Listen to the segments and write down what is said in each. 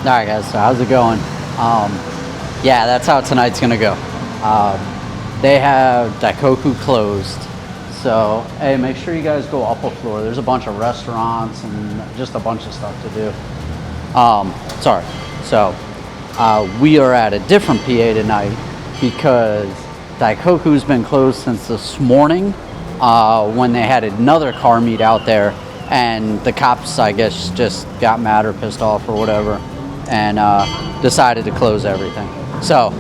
Alright guys, so how's it going? Yeah, that's how tonight's gonna go. They have Daikoku closed. So, hey, make sure you guys go up a floor. There's a bunch of restaurants and just a bunch of stuff to do. Sorry. So, we are at a different PA tonight because Daikoku's been closed since this morning when they had another car meet out there, and the cops, I guess, just got mad or pissed off or whatever and decided to close everything. So,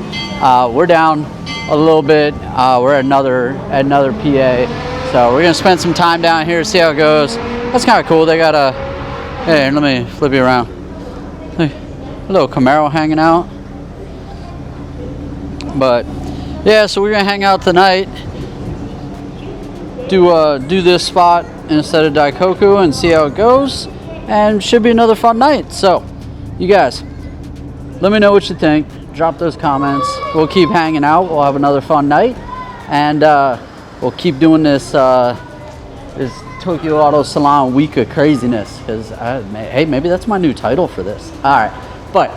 we're down a little bit. We're at another PA. So we're gonna spend some time down here, see how it goes. That's kind of cool. They got a, hey, let me flip you around. Hey, a little Camaro hanging out. But yeah, so we're gonna hang out tonight. Do this spot instead of Daikoku and see how it goes. And should be another fun night. So, you guys, let me know what you think. Drop those comments. We'll keep hanging out. We'll have another fun night. And we'll keep doing this Tokyo Auto Salon week of craziness, because hey, maybe that's my new title for this. All right, but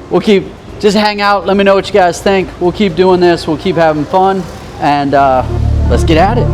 we'll just hang out. Let me know what you guys think. We'll keep doing this. We'll keep having fun, and let's get at it.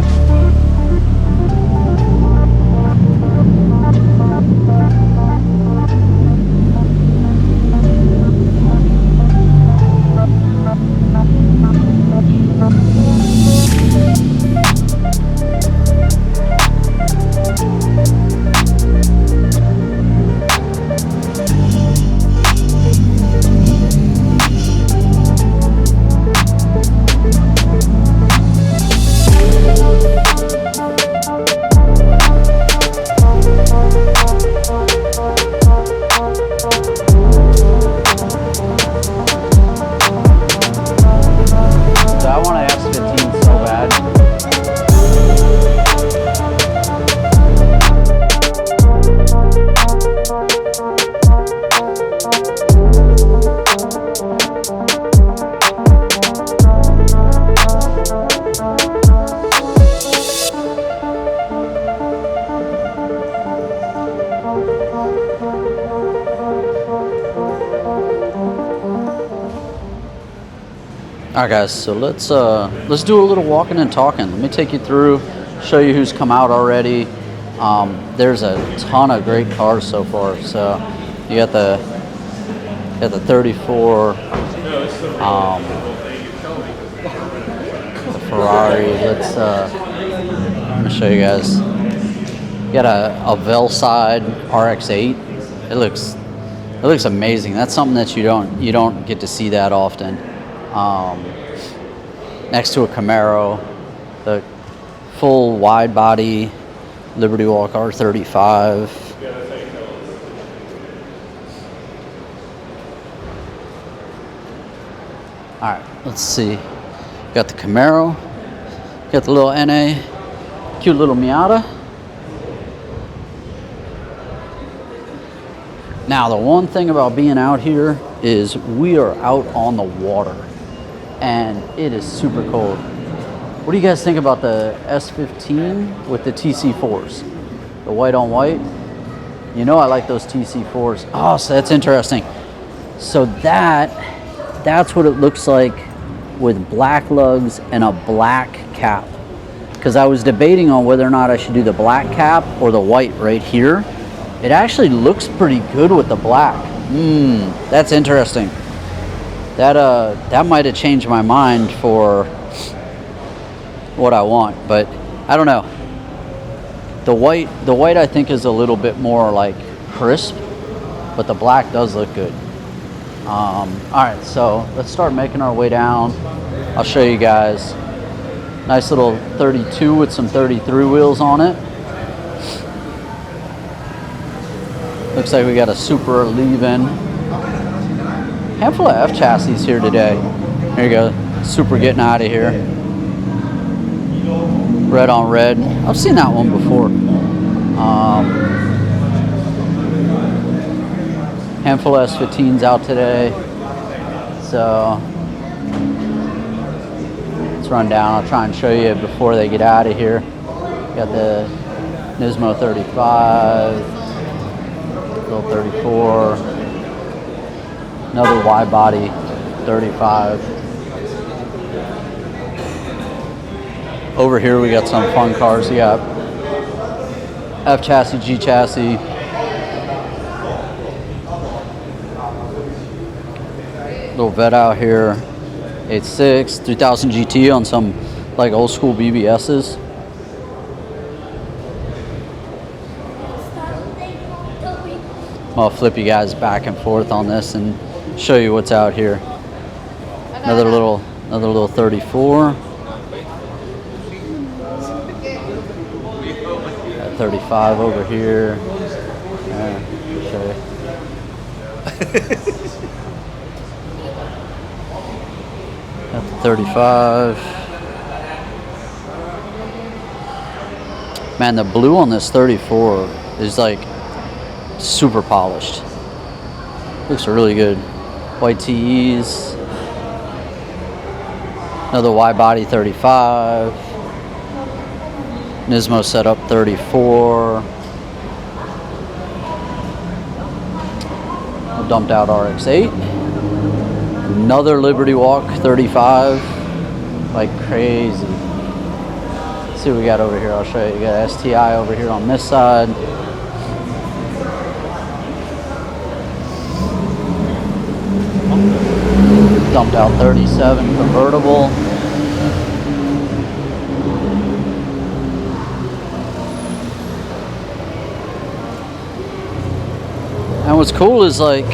Alright guys, so let's do a little walking and talking. Let me take you through, show you who's come out already. There's a ton of great cars so far. So you got the 34, the Ferrari. Let me show you guys. You got a Velside RX-8. It looks amazing. That's something that you don't get to see that often. Next to a Camaro, the full wide body Liberty Walk R35. All right, let's see. Got the Camaro, got the little NA, cute little Miata. Now, the one thing about being out here is we are out on the water. And it is super cold. What do you guys think about the S15 with the TC4s? The white on white? You know I like those TC4s. Oh, so that's interesting. So that's what it looks like with black lugs and a black cap. Because I was debating on whether or not I should do the black cap or the white right here. It actually looks pretty good with the black. That's interesting. That might have changed my mind for what I want, but I don't know. The white I think is a little bit more like crisp, but the black does look good. All right, so let's start making our way down. I'll show you guys. Nice little 32 with some 33 wheels on it. Looks like we got a Supra leaving. Handful of F chassis here today. There you go. Supra getting out of here. Red on red. I've seen that one before. Handful of S15s out today. So let's run down. I'll try and show you before they get out of here. Got the Nismo 35, little 34. Another wide body 35. Over here we got some fun cars. You got F chassis, G chassis. Little vet out here. 8.6, 3000 GT on some like old school BBSs. I'll flip you guys back and forth on this and show you what's out here. Another little 34. Got 35 over here. Show you. Got the 35. Man, the blue on this 34 is like super polished. Looks really good. White TEs. Another wide body 35. Nismo setup 34. Dumped out RX-8. Another Liberty Walk 35. Like crazy. Let's see what we got over here. I'll show you. You got STI over here on this side. Dumped out 37 convertible. And what's cool is like,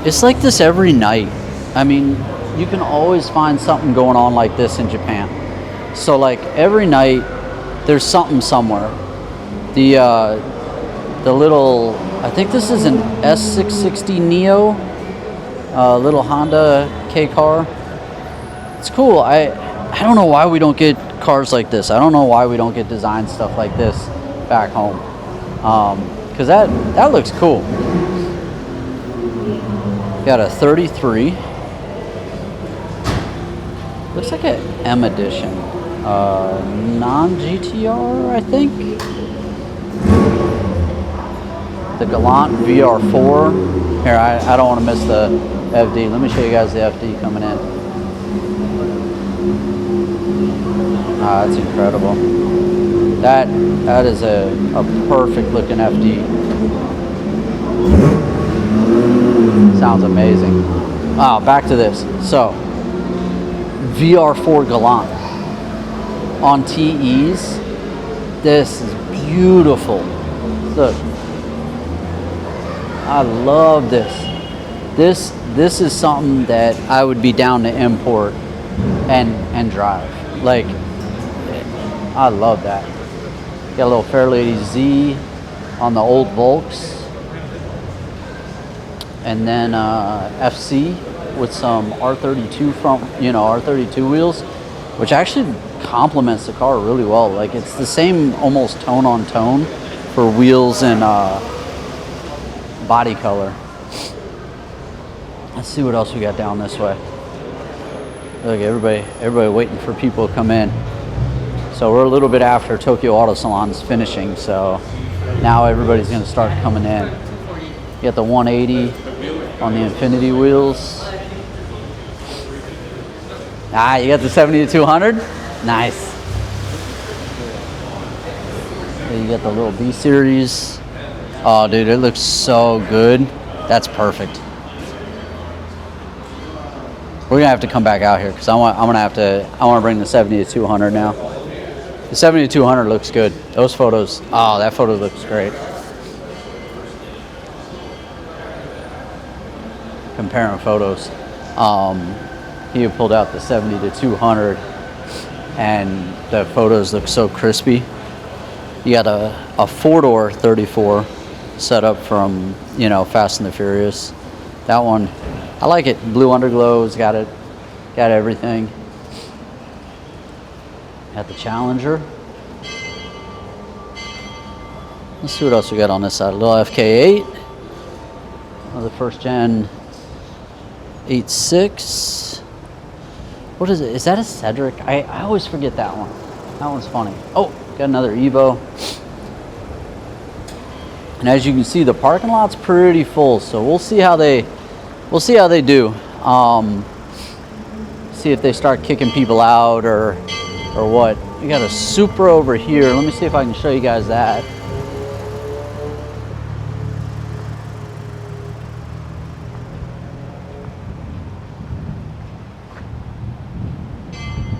it's like this every night. I mean, you can always find something going on like this in Japan. So like every night there's something somewhere. The little, I think this is an S660 Neo, little Honda K car. It's cool. I don't know why we don't get cars like this. I don't know why we don't get design stuff like this back home. Cause that looks cool. Got a 33. Looks like an M edition. Non-GTR, I think. The Galant VR4. Here, I don't want to miss the FD. Let me show you guys the FD coming in. Ah, that's incredible. That is a perfect looking FD. Sounds amazing. Back to this. So, VR4 Galant on TEs. This is beautiful. Look, I love this. This is something that I would be down to import and drive. Like, I love that. Got a little Fairlady Z on the old Volks. And then FC with some R32 front, R32 wheels, which actually complements the car really well. Like it's the same almost tone on tone for wheels and body color. Let's see what else we got down this way. Look, everybody waiting for people to come in. So we're a little bit after Tokyo Auto Salon's finishing, so now everybody's gonna start coming in. You got the 180 on the Infinity wheels. You got the 70 to 200? Nice. You got the little B series. Oh, dude, it looks so good. That's perfect. We're gonna have to come back out here because I want to bring the 70 to 200 now. The 70 to 200 looks good. Those photos. Oh, that photo looks great. Comparing photos. He pulled out the 70 to 200 and the photos look so crispy. You got a 4-door 34 set up from, Fast and the Furious. That one, I like it. Blue underglow, it's got everything. Got the Challenger. Let's see what else we got on this side. A little FK8. Another first gen 8.6. What is it? Is that a Cedric? I always forget that one. That one's funny. Oh, got another Evo. And as you can see, the parking lot's pretty full. So we'll see how they we'll see how they do. See if they start kicking people out or what. We got a Supra over here. Let me see if I can show you guys that.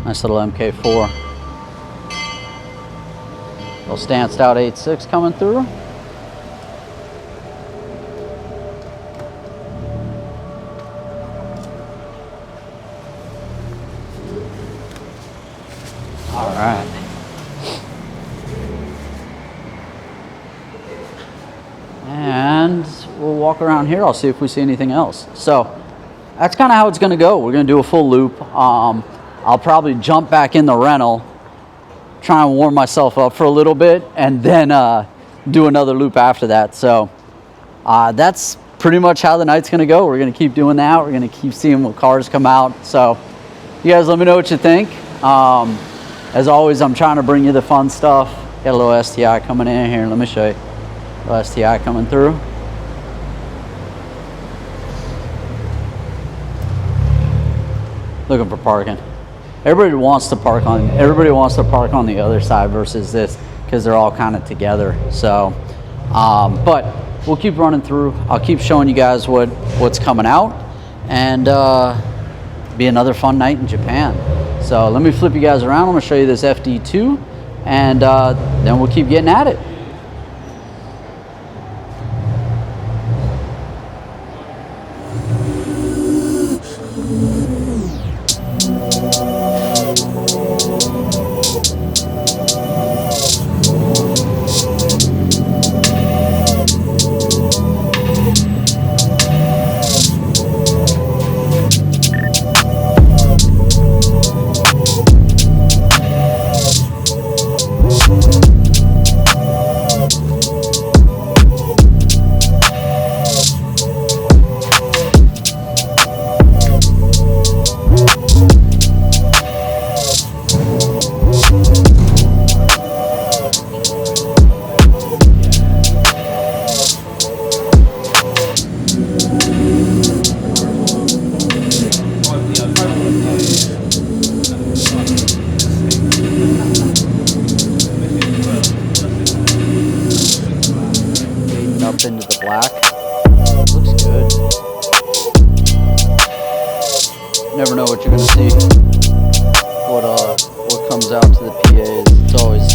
Nice little MK4. Little stanced out 8.6 coming through. All right. And we'll walk around here. I'll see if we see anything else. So that's kind of how it's going to go. We're going to do a full loop. I'll probably jump back in the rental, try and warm myself up for a little bit, and then do another loop after that. So that's pretty much how the night's going to go. We're going to keep doing that. We're going to keep seeing what cars come out. So you guys let me know what you think. As always, I'm trying to bring you the fun stuff. Got a little STI coming in here. Let me show you. A little STI coming through. Looking for parking. Everybody wants to park on the other side versus this because they're all kind of together. So, but we'll keep running through. I'll keep showing you guys what's coming out, and be another fun night in Japan. So let me flip you guys around. I'm gonna show you this FD2, and then we'll keep getting at it. Into the black. Looks good. Never know what you're gonna see. What comes out to the PAs. It's always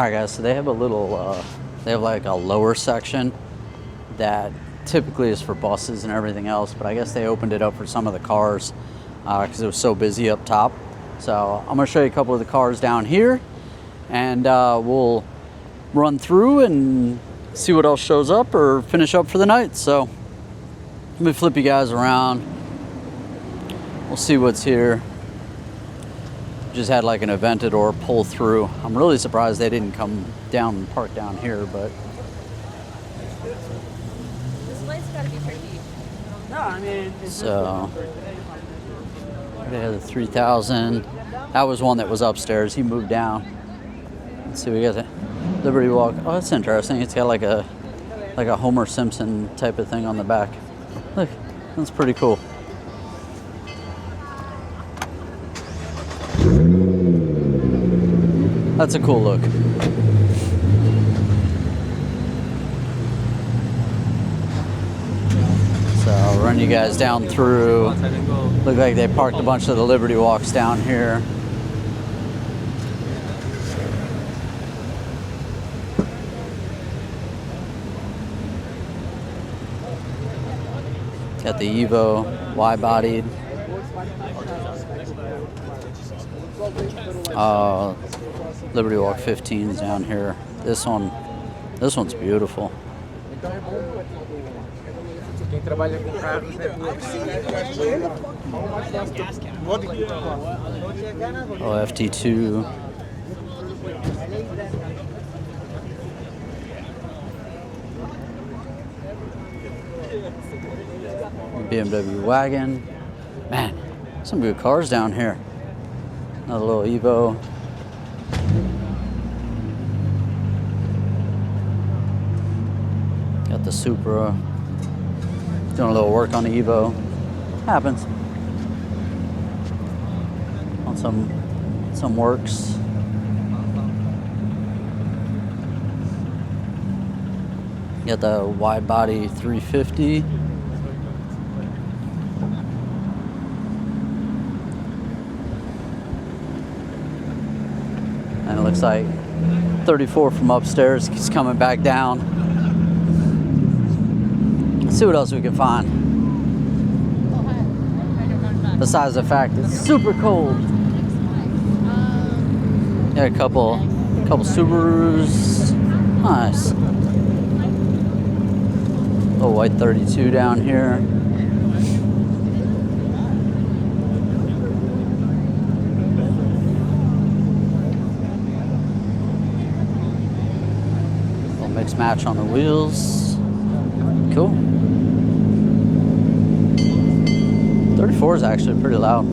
Alright guys, so they have a little, they have like a lower section that typically is for buses and everything else, but I guess they opened it up for some of the cars because it was so busy up top. So I'm going to show you a couple of the cars down here, and we'll run through and see what else shows up or finish up for the night. So let me flip you guys around. We'll see what's here. Just had like an Aventador pull through. I'm really surprised they didn't come down and park down here, but this light's gotta be tricky. No, I mean, so they had the 3000. That was one that was upstairs. He moved down. Let's see, we got the Liberty Walk. Oh, that's interesting. It's got like a Homer Simpson type of thing on the back. Look, that's pretty cool. That's a cool look. So run you guys down through. Look like they parked a bunch of the Liberty Walks down here. Got the Evo wide-bodied. Liberty Walk 15's down here. This one's beautiful. Oh, FT2. BMW wagon. Man, some good cars down here. Another little Evo. Got the Supra. Doing a little work on the Evo. Happens. On some works. Got the wide body 350. And it looks like 34 from upstairs is coming back down. Let's see what else we can find. Besides the fact it's super cold. Got a couple Subarus. Nice. Little white 32 down here. Mixed match on the wheels. Cool. 34 is actually pretty loud.